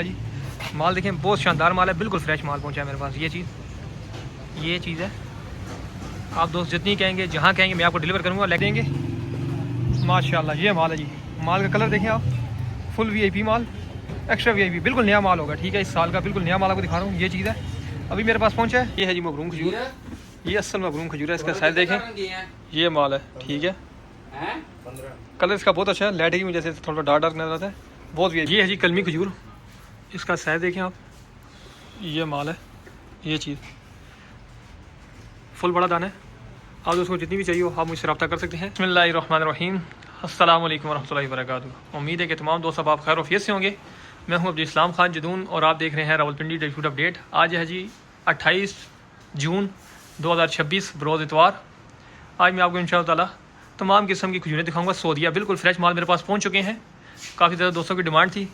जी माल देखें, बहुत शानदार माल है, बिल्कुल फ्रेश माल पहुंचा है मेरे पास। ये चीज़ है। आप दोस्त जितनी कहेंगे, जहाँ कहेंगे, मैं आपको डिलीवर करूँगा, ले देंगे माशाल्लाह। ये माल है जी, माल का कलर देखें आप, फुल वीआईपी माल, एक्स्ट्रा वीआईपी, बिल्कुल नया माल होगा। ठीक है, इस साल का बिल्कुल नया माल आपको दिखा रहा हूँ। ये चीज़ है, अभी मेरे पास पहुँचा है। ये है जी मबरूम खजूर, ये असल मबरूम खजूर है। इसका साइज़ देखें, ये माल है। ठीक है, कलर इसका बहुत अच्छा है, लाइट की वजह से थोड़ा डार्क डार्क नजर आता है, बहुत वीआईपी। ये है जी कलमी खजूर, इसका साइज़ देखें आप, ये माल है। ये चीज़ फुल बड़ा दाना है। आप दोस्तों जितनी भी चाहिए हो आप मुझसे रब्ता कर सकते हैं। बिस्मिल्लाहिर्रहमानिर्रहीम, अस्सलाम वालेकुम वरहमतुल्लाहि वबरकातुहू। उम्मीद है कि तमाम दोस्त अब आप खैर वफियत से होंगे। मैं हूं अब्दुल इस्लाम खान जदून और आप देख रहे हैं रावलपिंडी डेली फूड अपडेट। आज है जी 28 जून 2026 बरोज़ इतवार। आज मैं आपको इंशाअल्लाह ताला तमाम किस्म की खजूरें दिखाऊंगा। सऊदीया बिल्कुल फ्रेश माल मेरे पास पहुँच चुके हैं। काफ़ी ज़्यादा दोस्तों की डिमांड थी,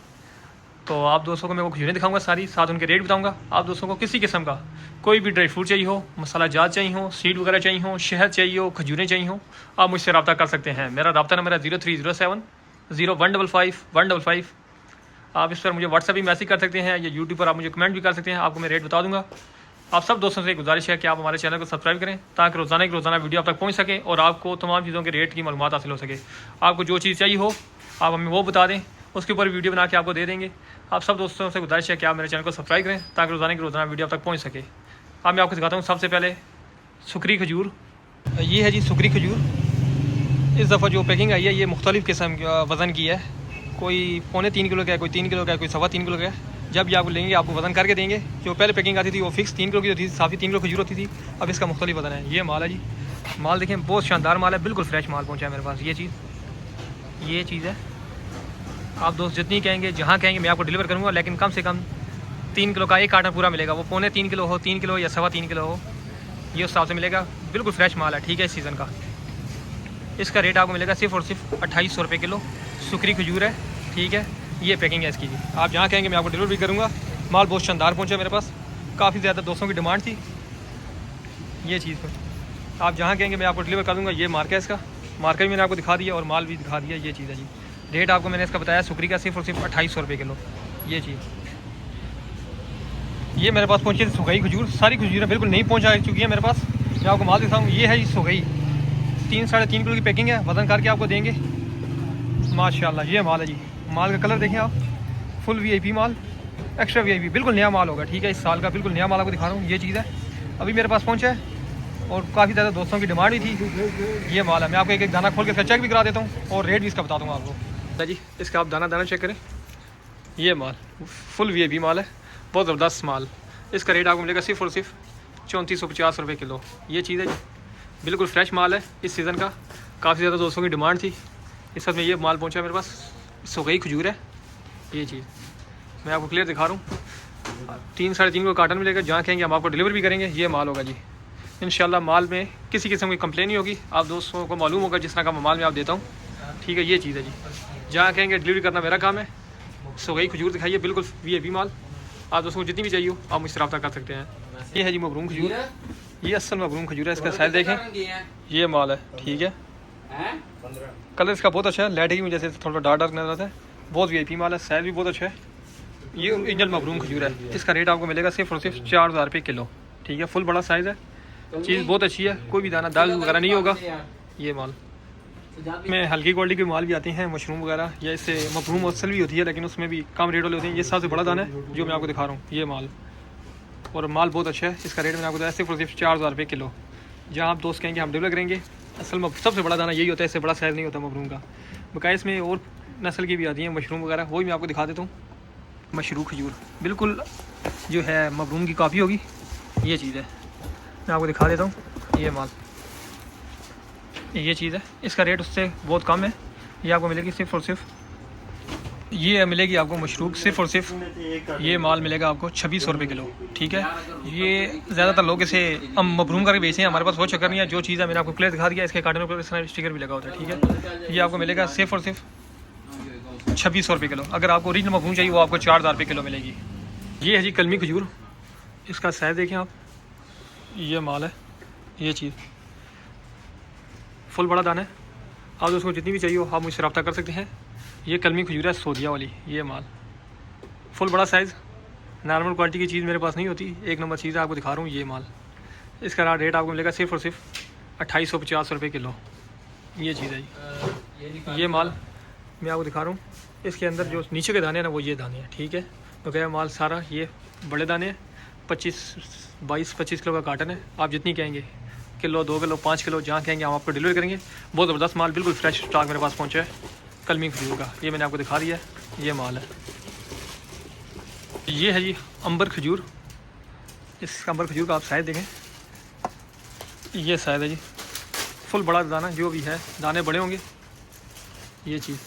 तो आप दोस्तों को मैं वो खजूरें दिखाऊंगा सारी, साथ उनके रेट बताऊंगा। आप दोस्तों को किसी किस्म का कोई भी ड्राई फ्रूट चाहिए हो, मसाला जात चाहिए हो, सीड वगैरह चाहिए हो, शहद चाहिए हो, खजूरें चाहिए हो, आप मुझसे रब्ता कर सकते हैं। मेरा रब्ता नंबर है 0307 0155 155। आप इस पर मुझे व्हाट्सएप भी मैसेज कर सकते हैं, या यूट्यूब पर आप मुझे कमेंट भी कर सकते हैं, आपको मैं रेट बता दूँगा। आप सब दोस्तों से गुजारिश है कि आप हमारे चैनल को सब्सक्राइब करें, ताकि रोज़ाना की रोज़ाना वीडियो आप तक पहुँच सके और आपको तमाम चीज़ों के रेट की मालूमात हासिल हो सके। आपको जो चीज़ चाहिए हो आप हमें वो बता दें, उसके ऊपर वीडियो बना के आपको दे देंगे। आप सब दोस्तों से गुजारिश है कि आप मेरे चैनल को सब्सक्राइब करें, ताकि रोज़ाना की रोज़ाना वीडियो आप तक पहुँच सके। अब मैं आपको दिखाता हूँ सबसे पहले सुकरी खजूर। ये है जी सुकरी खजूर। इस दफ़ा जो पैकिंग आई है ये मुख्तलिफ़ किस्म वज़न की है। कोई 3.25 किलो का है, कोई 3 किलो का है, कोई 3.25 किलो का है। जब भी आप लेंगे आपको वज़न करके देंगे। जो पहले पैकिंग आती थी वो फिक्स 3 किलो की होती थी, साथ ही 3 किलो खजूर होती थी। अब इसका मुख्तलिफ वज़न है। ये माल है जी, माल देखें, बहुत शानदार माल है, बिल्कुल फ्रेश माल पहुँचा है मेरे पास। ये चीज़ है। आप दोस्त जितनी कहेंगे, जहाँ कहेंगे, मैं आपको डिलीवर करूँगा, लेकिन कम से कम 3 किलो का एक कार्टन पूरा मिलेगा। वो 3.25 किलो हो, 3 किलो या 3.25 किलो हो, ये उस हिसाब से मिलेगा। बिल्कुल फ्रेश माल है। ठीक है, इस सीज़न का इसका रेट आपको मिलेगा सिर्फ और सिर्फ 2800 रुपये किलो। सुकरी खजूर है। ठीक है, ये पैकिंग है इसकी जी। आप जहाँ कहेंगे मैं आपको डिलीवर भी करूँगा। माल बहुत शानदार पहुँचा मेरे पास, काफ़ी ज़्यादा दोस्तों की डिमांड थी ये चीज़ पर। आप जहाँ कहेंगे मैं आपको डिलीवर कर दूँगा। ये मार्का है इसका, मार्का भी मैंने आपको दिखा दिया और माल भी दिखा दिया। ये चीज़ है जी। रेट आपको मैंने इसका बताया सुकरी का सिर्फ और सिर्फ 2800 रुपये किलो। ये चीज़, ये मेरे पास पहुँची थी सुगई खजूर। सारी खजूरें बिल्कुल नहीं पहुँचा चुकी है मेरे पास। मैं आपको माल दिखाऊँ। ये है जी सुगई, 3-3.5 किलो की पैकिंग है, वज़न करके आपको देंगे माशाल्लाह। ये माल है जी, माल का कलर देखें आप, फुल वीआईपी माल, एक्स्ट्रा वीआईपी, बिल्कुल नया माल होगा। ठीक है, इस साल का बिल्कुल नया माल आपको दिखा रहा हूँ। ये चीज़ है, अभी मेरे पास पहुँचा है और काफ़ी ज़्यादा दोस्तों की डिमांड भी थी। ये माल है, मैं आपको एक एक दाना खोल के इसका चेक भी करा देता हूँ और रेट भी इसका बता दूँगा आपको जी। इसका आप दाना चेक करें। ये माल फुल वीआईपी माल है, बहुत ज़बरदस्त माल। इसका रेट आपको मिलेगा सिर्फ और सिर्फ 3450 रुपये किलो। ये चीज़ है जी, बिल्कुल फ्रेश माल है, इस सीज़न का। काफ़ी ज़्यादा दोस्तों की डिमांड थी, इस वक्त में ये माल पहुंचा मेरे पास। सुगई खजूर है। ये चीज़ मैं आपको क्लियर दिखा रहा हूँ। 3-3.5 किलो कार्टन मिलेगा, जहाँ कहेंगे हम आपको डिलीवर भी करेंगे। ये माल होगा जी, इंशाल्लाह। माल में किसी किस्म की कंप्लेन नहीं होगी। आप दोस्तों को मालूम होगा जिस तरह का माल मैं आप देता हूँ। ठीक है, ये चीज़ है जी, जहाँ कहेंगे डिलीवरी करना मेरा काम है। सुगई खजूर दिखाइए, बिल्कुल वीआईपी माल। आप दोस्तों को जितनी भी चाहिए हो आप मुझसे रब्ता कर सकते हैं। ये है जी मबरूम खजूर, ये असल मबरूम खजूर है। इसका साइज़ देखें, ये माल है। ठीक है, कलर इसका बहुत अच्छा है, लाइट की वजह से थोड़ा डार्क डार्क नजर आता है, बहुत वीआईपी माल है। साइज़ भी बहुत अच्छा है। ये ओरिजिनल मबरूम खजूर है। इसका रेट आपको मिलेगा सिर्फ और सिर्फ 4000 रुपये किलो। ठीक है, फुल बड़ा साइज़ है, चीज़ बहुत अच्छी है, कोई भी दाना दाग वगैरह नहीं होगा। ये माल में हल्की क्वालिटी के माल भी आते हैं, मशरूम वगैरह, या इससे मफरूम असल भी होती है, लेकिन उसमें भी कम रेट वाले होते हैं। ये सबसे बड़ा दाना है जो मैं आपको दिखा रहा हूँ। ये माल, और माल बहुत अच्छा है। इसका रेट मैंने आपको बताया सिर्फ और सिर्फ 4000 रुपये किलो। जहाँ आप दोस्त कहेंगे हम डिलीवर करेंगे। असल में सबसे बड़ा दाना यही होता है, इससे बड़ा साइज़ नहीं होता मफरूम का। बकाया इसमें और नस्ल की भी आती हैं मशरूम वगैरह, वही मैं आपको दिखा देता हूँ। मशरूम खजूर बिल्कुल जो है मफरूम की काफ़ी होगी। ये चीज़ है, मैं आपको दिखा देता हूँ। ये माल, ये चीज़ है। इसका रेट उससे बहुत कम है। ये आपको मिलेगी सिर्फ और सिर्फ, ये मिलेगी आपको मशरूब सिर्फ और सिर्फ, ये माल मिलेगा आपको 2600 रुपये किलो। ठीक है, ये ज़्यादातर लोग इसे हम मफरूम करके बेचते हैं, हमारे पास वो चक्कर नहीं है। जो चीज़ है मैंने आपको क्लियर दिखा दिया। इसके कार्टन पर इस स्टिकर भी लगा होता है। ठीक है, ये आपको मिलेगा सिर्फ और सिर्फ 2600 रुपये किलो। अगर आपको ओरिजिनल मफरूम चाहिए वो आपको 4000 रुपये किलो मिलेगी। ये है जी कलमी खजूर, इसका साइज़ देखें आप, ये माल है। ये चीज़ फुल बड़ा दाना है। आप दोस्तों को जितनी भी चाहिए हो आप मुझसे रब्ता कर सकते हैं। ये कलमी खजूर है सऊदीया वाली। ये माल फुल बड़ा साइज़। नॉर्मल क्वालिटी की चीज़ मेरे पास नहीं होती, एक नंबर चीज़ आपको दिखा रहा हूँ। ये माल, इसका रेट आपको मिलेगा सिर्फ़ और सिर्फ 2850 रुपये किलो। ये चीज़ है जी। ये माल मैं आपको दिखा रहा हूँ, इसके अंदर जो नीचे के दाने हैं ना, वो ये दाने हैं, ठीक है। तो क्या माल सारा ये बड़े दाने हैं, 22-25 किलो का कार्टन है। आप जितनी कहेंगे, किलो, 2 किलो, 5 किलो, जहाँ कहेंगे हम आपको डिलीवर करेंगे। बहुत ज़बरदस्त माल, बिल्कुल फ्रेश स्टॉक मेरे पास पहुँचा है कलमी खजूर का। ये मैंने आपको दिखा दिया है, ये माल है। ये है जी अंबर खजूर। इस अंबर खजूर का आप साइज़ देखें, ये साइज़ है जी, फुल बड़ा दाना जो भी है, दाने बड़े होंगे। ये चीज़,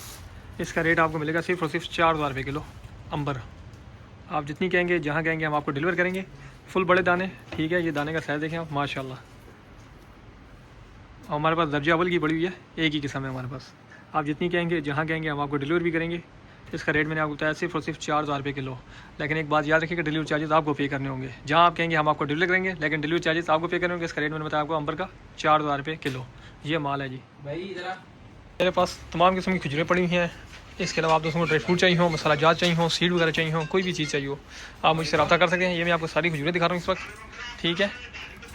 इसका रेट आपको मिलेगा सिर्फ और सिर्फ 4000 रुपये किलो अंबर। आप जितनी कहेंगे, जहाँ कहेंगे हम आपको डिलीवर करेंगे। फुल बड़े दाने, ठीक है। ये दाने का साइज़ देखें आप, माशाल्लाह। और हमारे पास दर्जा अव्वल की बड़ी हुई है, एक ही किस्म है हमारे पास। आप जितनी कहेंगे, जहाँ कहेंगे हम आपको डिलीवर भी करेंगे। इसका रेट मैंने आपको बताया सिर्फ और सिर्फ 4000 रुपये किलो। लेकिन एक बात याद रखिएगा, डिलीवरी चार्जेस आपको पे करने होंगे। जहाँ आप कहेंगे हम आपको डिलीवर करेंगे, लेकिन डिलीवरी चार्जेस आपको पे करने होंगे। इसका रेट मैंने बताया आपको अंबर का 4000 रुपये किलो। ये माल है जी। भाई इधर मेरे पास तमाम किस्म की खजूरें पड़ी हुई हैं। इसके अलावा आप दोस्तों को ड्राई फ्रूट चाहिए हो, मसाला जात चाहिए हो, सीड वगैरह चाहिए हो, कोई भी चीज़ चाहिए हो, आप मुझसे रब्ता कर सकते हैं। ये मैं आपको सारी खजूरें दिखा रहा हूँ इस वक्त, ठीक है।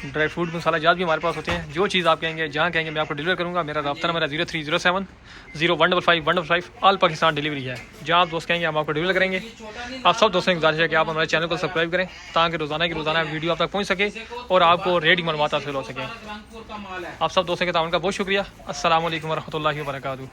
ड्राई फ्रूट, मसाला जात भी हमारे पास होते हैं। जो चीज़ आप कहेंगे, जहाँ कहेंगे, मैं आपको डिलीवर करूँगा। मेरा रब्ता नंबर है 0307 0155 ऑल पाकिस्तान डिलीवरी है। जहाँ आप दोस्त कहेंगे हम आपको डिलीवर करेंगे। आप सब दोस्तों की गुजारिश है कि आप हमारे चैनल को सब्सक्राइब करें, ताकि रोज़ाना की रोज़ाना वीडियो आप तक पहुँच सके और आपको रेट की मालूमात हासिल हो सके। रंगपुर का माल है। आप सब दोस्तों के ताउन का बहुत शुक्रिया। अस्सलाम वालेकुम वरहमतुल्लाहि वबरकातुहू।